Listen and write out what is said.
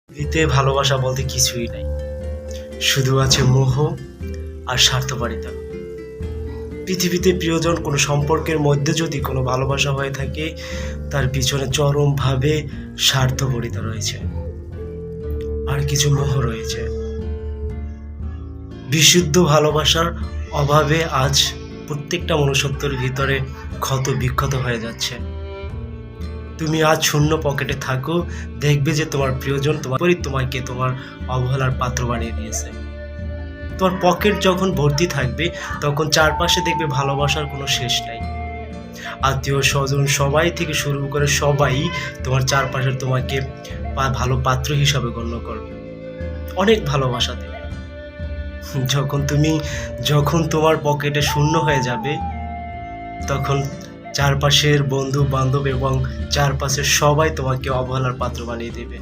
পৃথিবীতে ভালোবাসা বলতে কিছুই নাই, শুধু আছে মোহ আর স্বার্থপরিতা। পৃথিবীতে প্রিয়জন কোনো সম্পর্কের মধ্যে যদি কোনো ভালোবাসা হয়ে থাকে, তার পিছনে চরমভাবে স্বার্থপরিতা রয়েছে আর কিছু মোহ রয়েছে। বিশুদ্ধ ভালোবাসার অভাবে আজ প্রত্যেকটা মনুষ্যত্বের ভিতরে ক্ষত বিক্ষত হয়ে যাচ্ছে। তুমি আজ শূন্য পকেটে থাকো, দেখবে যে তোমার প্রিয়জন তোমাকে তোমার অবহেলার পাত্র বানিয়ে দিয়েছে। তোমার পকেট যখন ভর্তি থাকবে, তখন চারপাশে দেখবে ভালোবাসার কোনো শেষ নাই। আত্মীয় স্বজন সবাই থেকে শুরু করে সবাই তোমার চারপাশে তোমাকে ভালো পাত্র হিসাবে গণ্য করবে, অনেক ভালোবাসা দেবে। যখন তোমার পকেটে শূন্য হয়ে যাবে, তখন চারপাশের বন্ধু বান্ধব এবং চারপাশের সবাই তোমাকে অবহেলার পাত্র বানিয়ে দেবে।